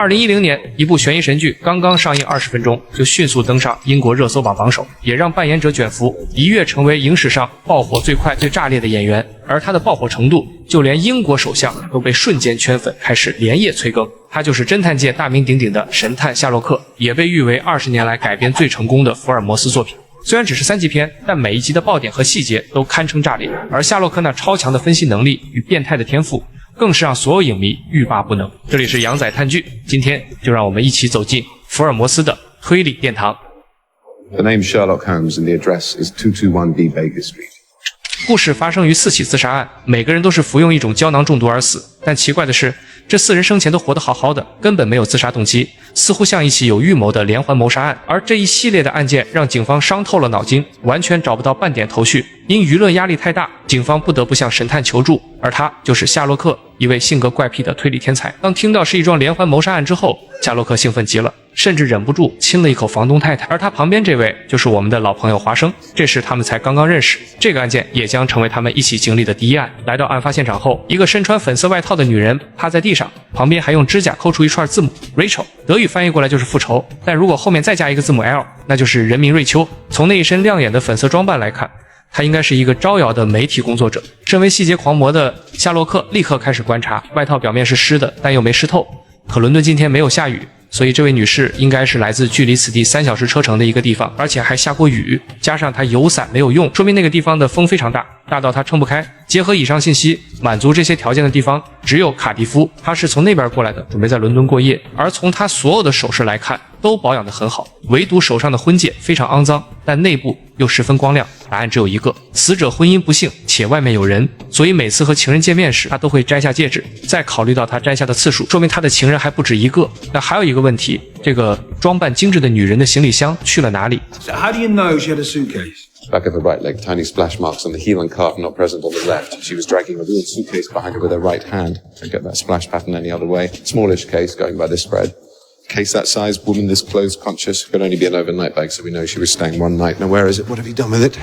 2010年，一部悬疑神剧刚刚上映20分钟，就迅速登上英国热搜榜榜首，也让扮演者卷福一跃成为影史上爆火最快、最炸裂的演员。而他的爆火程度，就连英国首相都被瞬间圈粉，开始连夜催更。他就是侦探界大名鼎鼎的神探夏洛克，也被誉为20年来改编最成功的福尔摩斯作品。虽然只是3集片，但每一集的爆点和细节都堪称炸裂。而夏洛克那超强的分析能力与变态的天赋，更是让所有影迷欲罢不能。这里是羊仔探剧，今天就让我们一起走进福尔摩斯的推理殿堂。The name Sherlock Holmes and the address is 221B Baker Street. 故事发生于4起自杀案，每个人都是服用一种胶囊中毒而死。但奇怪的是，这4人生前都活得好好的，根本没有自杀动机，似乎像一起有预谋的连环谋杀案。而这一系列的案件让警方伤透了脑筋，完全找不到半点头绪。因舆论压力太大，警方不得不向神探求助，而他就是夏洛克，一位性格怪癖的推理天才。当听到是一桩连环谋杀案之后，夏洛克兴奋极了，甚至忍不住亲了一口房东太太。而他旁边这位就是我们的老朋友华生，这时他们才刚刚认识。这个案件也将成为他们一起经历的第一案。来到案发现场后，一个身穿粉色外套的女人趴在地上，旁边还用指甲抠出一串字母 Rachel， 德语翻译过来就是复仇，但如果后面再加一个字母 L， 那就是人民瑞秋。从那一身亮眼的粉色装扮来看，他应该是一个招摇的媒体工作者。身为细节狂魔的夏洛克立刻开始观察，外套表面是湿的，但又没湿透。可伦敦今天没有下雨，所以这位女士应该是来自距离此地3小时车程的一个地方，而且还下过雨，加上她有伞没有用，说明那个地方的风非常大，大到她撑不开。结合以上信息，满足这些条件的地方只有卡迪夫，他是从那边过来的，准备在伦敦过夜。而从他所有的首饰来看，都保养得很好，唯独手上的婚戒非常肮脏，但内部又十分光亮。答案只有一个，死者婚姻不幸且外面有人，所以每次和情人见面时，他都会摘下戒指。再考虑到他摘下的次数，说明他的情人还不止一个。那还有一个问题，这个装扮精致的女人的行李箱去了哪里？ So how do you know she had a suitcase? Back of her right leg, tiny splash marks on the heel and calf not present on the left. She was dragging a wheeled suitcase behind her with her right hand. Don't get that splash pattern any other way. Smallish case going by this spread. Case that size, woman this clothes conscious, could only be an overnight bag, so we know she was staying one night. Now where is it? What have you done with it?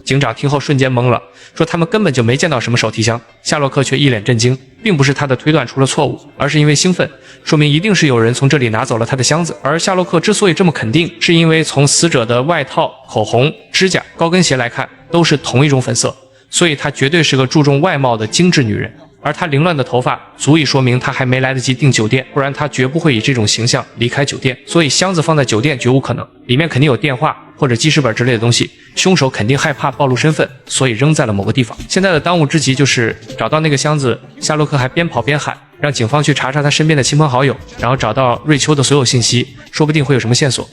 警长听后瞬间懵了，说他们根本就没见到什么手提箱。夏洛克却一脸震惊，并不是他的推断出了错误，而是因为兴奋，说明一定是有人从这里拿走了他的箱子。而夏洛克之所以这么肯定，是因为从死者的外套、口红、指甲、高跟鞋来看，都是同一种粉色，所以她绝对是个注重外貌的精致女人。而她凌乱的头发足以说明她还没来得及订酒店，不然她绝不会以这种形象离开酒店。所以箱子放在酒店绝无可能，里面肯定有电话或者记事本之类的东西，凶手肯定害怕暴露身份，所以扔在了某个地方。现在的当务之急就是找到那个箱子。夏洛克还边跑边喊，让警方去查查他身边的亲朋好友，然后找到瑞秋的所有信息，说不定会有什么线索。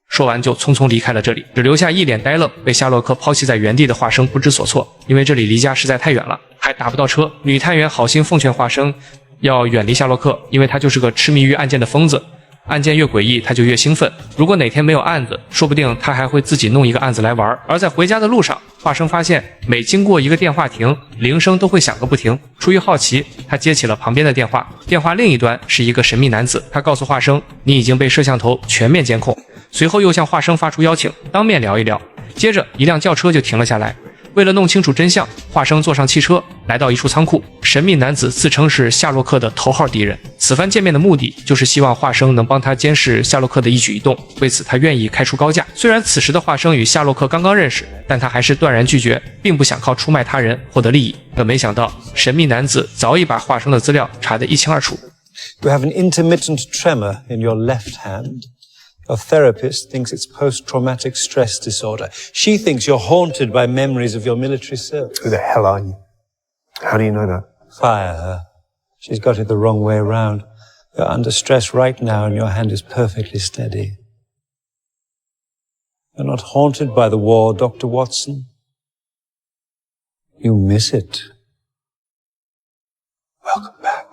说完就匆匆离开了这里，只留下一脸呆愣被夏洛克抛弃在原地的华生不知所措，因为这里离家实在太远了，还打不到车。女探员好心奉劝华生要远离夏洛克，因为他就是个痴迷于案件的疯子，案件越诡异他就越兴奋，如果哪天没有案子，说不定他还会自己弄一个案子来玩。而在回家的路上，华生发现每经过一个电话亭，铃声都会响个不停。出于好奇，他接起了旁边的电话，电话另一端是一个神秘男子，他告诉华生，你已经被摄像头全面监控。随后又向华生发出邀请，当面聊一聊。接着一辆轿车就停了下来，为了弄清楚真相，华生坐上汽车来到一处仓库。神秘男子自称是夏洛克的头号敌人，此番见面的目的就是希望华生能帮他监视夏洛克的一举一动，为此他愿意开出高价。虽然此时的华生与夏洛克刚刚认识，但他还是断然拒绝，并不想靠出卖他人获得利益。可没想到神秘男子早已把华生的资料查得一清二楚。 You have an intermittent tremor in your left hand.Your therapist thinks it's post-traumatic stress disorder. She thinks you're haunted by memories of your military service. Who the hell are you? How do you know that? Fire her. She's got it the wrong way around. You're under stress right now and your hand is perfectly steady. You're not haunted by the war, Dr. Watson. You miss it. Welcome back.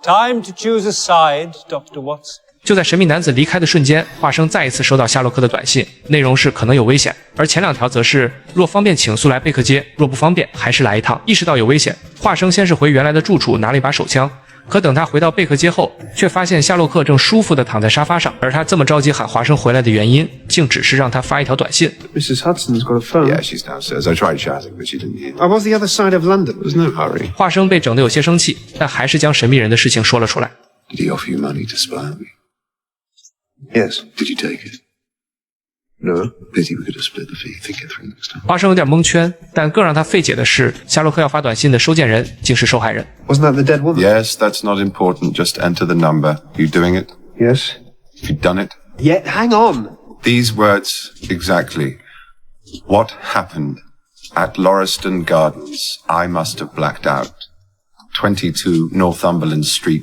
Time to choose a side, Dr. Watson.就在神秘男子离开的瞬间，华生再一次收到夏洛克的短信，内容是可能有危险，而前2条则是若方便请速来贝克街，若不方便还是来一趟。意识到有危险，华生先是回原来的住处拿了一把手枪，可等他回到贝克街后，却发现夏洛克正舒服地躺在沙发上，而他这么着急喊华生回来的原因，竟只是让他发一条短信。 Mrs. Hudson's got a phone. Yeah, she's downstairs. I tried shouting, but she didn't hear. I was the other side of London. There's no hurry. 华生被整得有些生气，但还是将神秘人的事情说了出来。 Did he offer you money to spy on me? Yes. Did you take it? No. Pity we could have split the fee. Think it through next time. 华生有点蒙圈，但更让他费解的是，夏洛克要发短信的收件人竟是受害人。 Wasn't that the dead woman? Yes, that's not important. Just enter the number. You doing it? Yes. You've done it? Yeah, hang on. These words exactly. What happened at Lauriston Gardens? I must have blacked out. 22 Northumberland Street.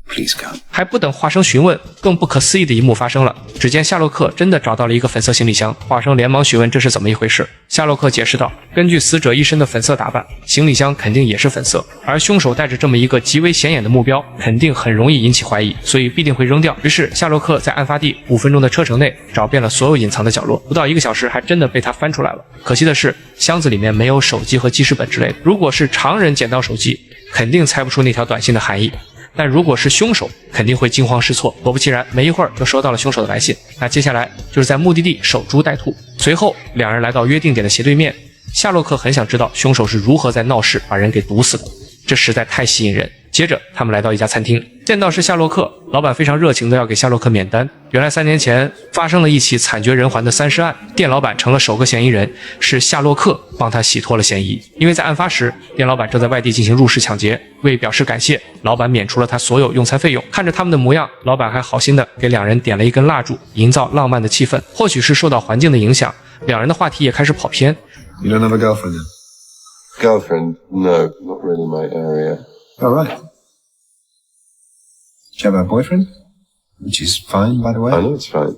Please come. 还不等华生询问，更不可思议的一幕发生了。只见夏洛克真的找到了一个粉色行李箱，华生连忙询问这是怎么一回事。夏洛克解释道，根据死者一身的粉色打扮，行李箱肯定也是粉色，而凶手带着这么一个极为显眼的目标，肯定很容易引起怀疑，所以必定会扔掉。于是夏洛克在案发地5分钟的车程内找遍了所有隐藏的角落，不到1个小时还真的被他翻出来了。可惜的是，箱子里面没有手机和记事本之类的。如果是常人捡到手机，肯定猜不出那条短信的含义。但如果是凶手，肯定会惊慌失措。果不其然，没一会儿就收到了凶手的来信。那接下来就是在目的地守株待兔。随后，两人来到约定点的斜对面。夏洛克很想知道凶手是如何在闹市把人给毒死的，这实在太吸引人。接着，他们来到一家餐厅，见到是夏洛克，老板非常热情的要给夏洛克免单。原来3年前发生了一起惨绝人寰的3尸案，店老板成了首个嫌疑人，是夏洛克帮他洗脱了嫌疑。因为在案发时，店老板正在外地进行入室抢劫，为表示感谢，老板免除了他所有用餐费用。看着他们的模样，老板还好心的给两人点了一根蜡烛，营造浪漫的气氛。或许是受到环境的影响，两人的话题也开始跑偏。 You don't have a girlfriend then? Girlfriend? No, not really my area. Oh, right. Do you have a boyfriend? Which is fine, by the way. I know it's fine.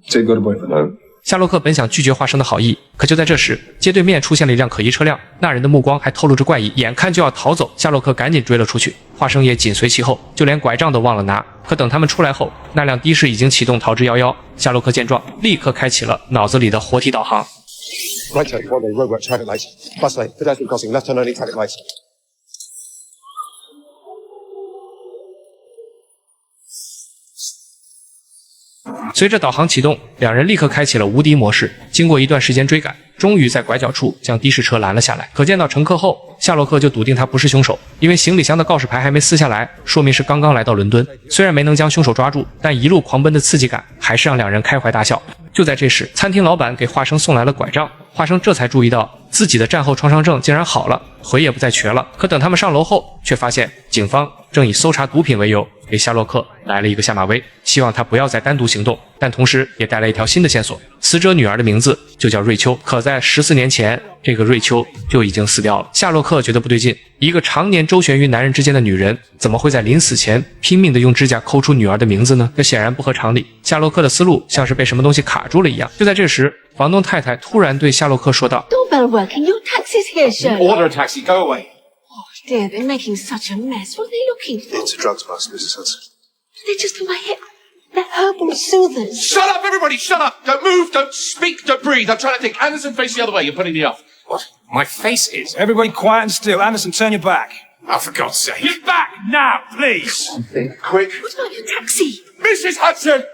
So you've got a boyfriend? No. 夏洛克本想拒绝华生的好意，可就在这时，街对面出现了一辆可疑车辆，那人的目光还透露着怪异，眼看就要逃走。夏洛克赶紧追了出去，华生也紧随其后，就连拐杖都忘了拿。可等他们出来后，那辆的士已经启动逃之夭夭。夏洛克见状，立刻开启了脑子里的活体导航。 Right turn, one way, roadwork, traffic lights. Bus lane, pedestrian crossing, left turn only, traffic lights. 随着导航启动，两人立刻开启了无敌模式。经过一段时间追赶，终于在拐角处将的士车拦了下来。可见到乘客后，夏洛克就笃定他不是凶手，因为行李箱的告示牌还没撕下来，说明是刚刚来到伦敦。虽然没能将凶手抓住，但一路狂奔的刺激感还是让两人开怀大笑。就在这时，餐厅老板给华生送来了拐杖，华生这才注意到自己的战后创伤症竟然好了，回也不再瘸了。可等他们上楼后，却发现警方正以搜查毒品为由，给夏洛克来了一个下马威，希望他不要再单独行动，但同时也带来一条新的线索。死者女儿的名字就叫瑞秋，可在14年前，这个瑞秋就已经死掉了。夏洛克觉得不对劲，一个常年周旋于男人之间的女人，怎么会在临死前拼命的用指甲抠出女儿的名字呢？这显然不合常理。夏洛克的思路像是被什么东西卡住了一样。就在这时，房东太太突然对夏洛克说道 Doorbell working. Your taxi's here, Shirley. Order a taxi, go away. Oh dear, they're making such a mess. What are they looking for? It's a drugs bust, Mrs. Hudson. They're just on my hip. They're herbal soothers. Shut up, everybody! Shut up! Don't move, don't speak, don't breathe. I'm trying to think. Anderson, face the other way. You're putting me off. What? My face is? Everybody quiet and still. Anderson, turn your back. Oh, for God's sake. Get back now, please. Quick. What about your taxi? Mrs. Hudson!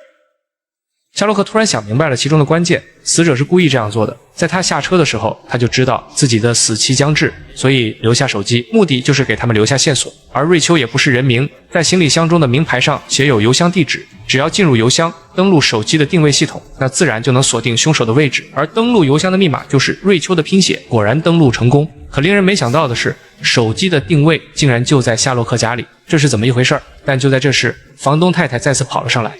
夏洛克突然想明白了其中的关键，死者是故意这样做的。在他下车的时候，他就知道自己的死期将至，所以留下手机，目的就是给他们留下线索。而瑞秋也不是人名，在行李箱中的名牌上写有邮箱地址，只要进入邮箱，登录手机的定位系统，那自然就能锁定凶手的位置。而登录邮箱的密码就是瑞秋的拼写，果然登录成功。可令人没想到的是，手机的定位竟然就在夏洛克家里，这是怎么一回事？但就在这时，房东太太再次跑了上来。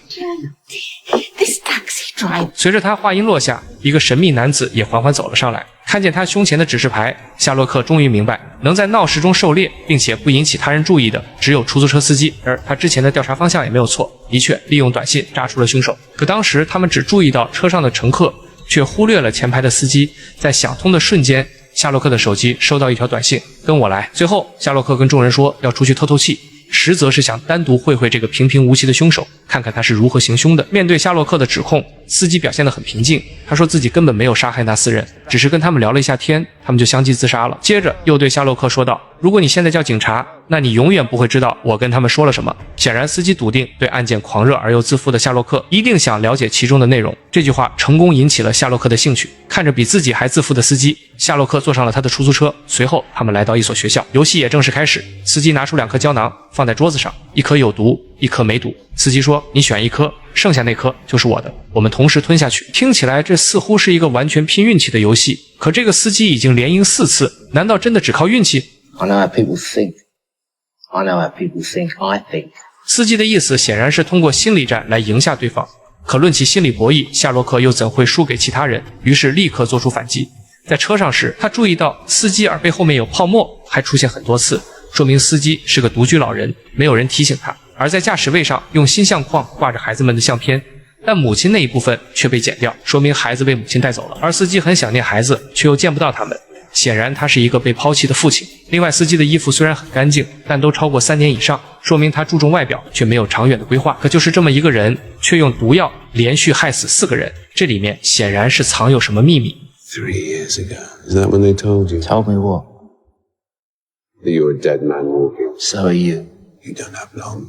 This taxi driver. 随着他话音落下，一个神秘男子也缓缓走了上来。看见他胸前的指示牌，夏洛克终于明白，能在闹市中狩猎并且不引起他人注意的，只有出租车司机。而他之前的调查方向也没有错，的确利用短信炸出了凶手。可当时他们只注意到车上的乘客，却忽略了前排的司机。在想通的瞬间，夏洛克的手机收到一条短信：跟我来。随后，夏洛克跟众人说要出去透透气，实则是想单独会会这个平平无奇的凶手，看看他是如何行凶的。面对夏洛克的指控，司机表现得很平静，他说自己根本没有杀害那4人，只是跟他们聊了一下天，他们就相继自杀了。接着又对夏洛克说道，如果你现在叫警察，那你永远不会知道我跟他们说了什么。显然，司机笃定对案件狂热而又自负的夏洛克一定想了解其中的内容。这句话成功引起了夏洛克的兴趣。看着比自己还自负的司机，夏洛克坐上了他的出租车。随后，他们来到一所学校，游戏也正式开始。司机拿出2颗胶囊放在桌子上，一颗有毒，一颗没毒。司机说：“你选一颗，剩下那颗就是我的，我们同时吞下去。”听起来这似乎是一个完全拼运气的游戏，可这个司机已经连赢4次，难道真的只靠运气？ I know how people think. I know how people think. I think. 司机的意思显然是通过心理战来赢下对方，可论其心理博弈，夏洛克又怎会输给其他人？于是立刻做出反击。在车上时，他注意到司机耳背后面有泡沫，还出现很多次，说明司机是个独居老人，没有人提醒他。而在驾驶位上用新相框挂着孩子们的相片，但母亲那一部分却被剪掉，说明孩子被母亲带走了，而司机很想念孩子，却又见不到他们。显然他是一个被抛弃的父亲。另外，司机的衣服虽然很干净，但都超过3年以上，说明他注重外表，却没有长远的规划。可就是这么一个人，却用毒药连续害死4个人，这里面显然是藏有什么秘密。 3 years ago. Is that when they told you? Told me what? That you were a dead man walking. So are you. You don't have long,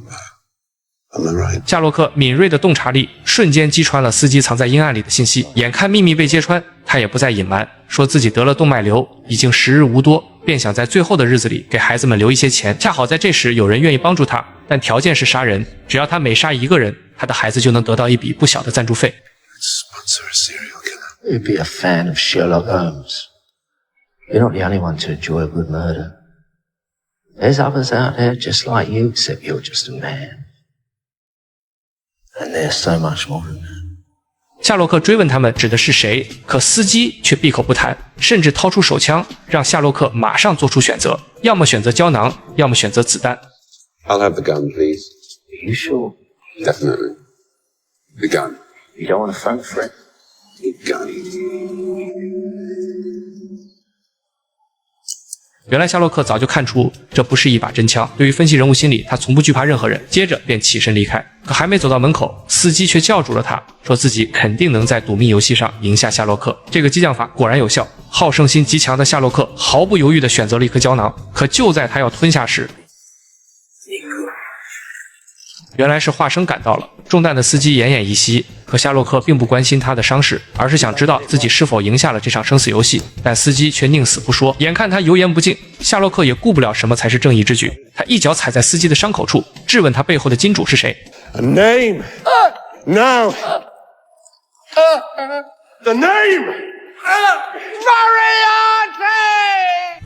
am I right? 夏洛克敏锐的洞察力瞬间击穿了司机藏在阴暗里的信息，眼看秘密被揭穿，他也不再隐瞒，说自己得了动脉瘤，已经时日无多，便想在最后的日子里给孩子们留一些钱。恰好在这时有人愿意帮助他，但条件是杀人，只要他每杀1个人，他的孩子就能得到一笔不小的赞助费。 Sponsor a serial killer. You'd be a fan of Sherlock Holmes. You're not the only one to enjoy a good murder. There's others out there just like you, except you're just a man. And there's so much more than that. 夏洛克追问他们指的是谁，可司机却闭口不谈，甚至掏出手枪，让夏洛克马上做出选择，要么选择胶囊，要么选择子弹。 I'll have the gun, please. Are you sure? Definitely. The gun. You don't want to phone for it? The gun. 原来夏洛克早就看出这不是一把真枪。对于分析人物心理，他从不惧怕任何人。接着便起身离开，可还没走到门口，司机却叫住了他，说自己肯定能在赌命游戏上赢下夏洛克。这个激将法果然有效，好胜心极强的夏洛克毫不犹豫地选择了一颗胶囊。可就在他要吞下时，原来是华生赶到了。中弹的司机奄奄一息，可夏洛克并不关心他的伤势，而是想知道自己是否赢下了这场生死游戏。但司机却宁死不说。眼看他油盐不进，夏洛克也顾不了什么才是正义之举，他一脚踩在司机的伤口处，质问他背后的金主是谁。 A name! Now! The name!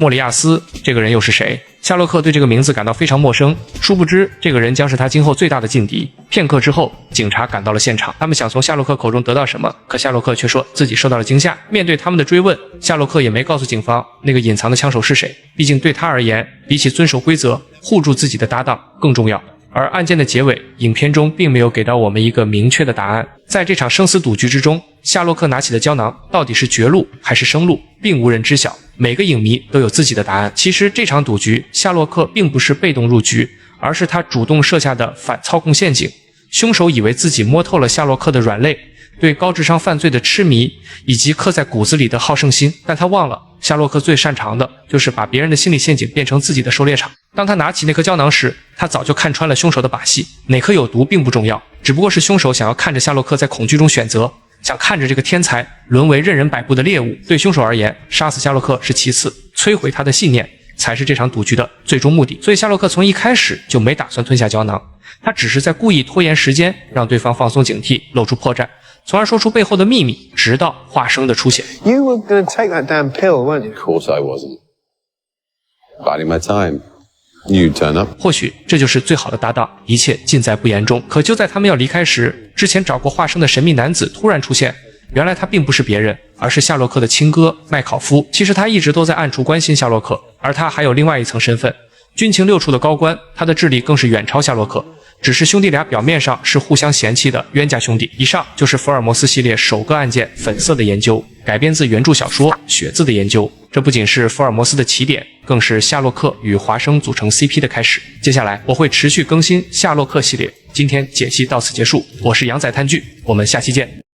莫里亚斯这个人又是谁？夏洛克对这个名字感到非常陌生，殊不知这个人将是他今后最大的劲敌。片刻之后，警察赶到了现场，他们想从夏洛克口中得到什么，可夏洛克却说自己受到了惊吓。面对他们的追问，夏洛克也没告诉警方那个隐藏的枪手是谁，毕竟对他而言，比起遵守规则、护住自己的搭档更重要。而案件的结尾，影片中并没有给到我们一个明确的答案。在这场生死赌局之中，夏洛克拿起的胶囊到底是绝路还是生路，并无人知晓。每个影迷都有自己的答案。其实这场赌局，夏洛克并不是被动入局，而是他主动设下的反操控陷阱。凶手以为自己摸透了夏洛克的软肋，对高智商犯罪的痴迷，以及刻在骨子里的好胜心，但他忘了夏洛克最擅长的就是把别人的心理陷阱变成自己的狩猎场。当他拿起那颗胶囊时，他早就看穿了凶手的把戏，哪颗有毒并不重要，只不过是凶手想要看着夏洛克在恐惧中选择，想看着这个天才沦为任人摆布的猎物。对凶手而言，杀死夏洛克是其次，摧毁他的信念才是这场赌局的最终目的。所以夏洛克从一开始就没打算吞下胶囊，他只是在故意拖延时间，让对方放松警惕，露出破绽，从而说出背后的秘密，直到华生的出现。 You were going to take that damn pill, weren't you? Of course I wasn't. Biding my time. You turn up. 或许这就是最好的搭档，一切尽在不言中。可就在他们要离开时，之前找过华生的神秘男子突然出现。原来他并不是别人，而是夏洛克的亲哥麦考夫。其实他一直都在暗处关心夏洛克，而他还有另外一层身份，军情6处的高官，他的智力更是远超夏洛克。只是兄弟俩表面上是互相嫌弃的冤家兄弟。以上就是福尔摩斯系列首个案件《粉色的研究》，改编自原著小说《血字的研究》。这不仅是福尔摩斯的起点，更是夏洛克与华生组成 CP 的开始。接下来我会持续更新夏洛克系列。今天解析到此结束，我是羊仔探剧，我们下期见。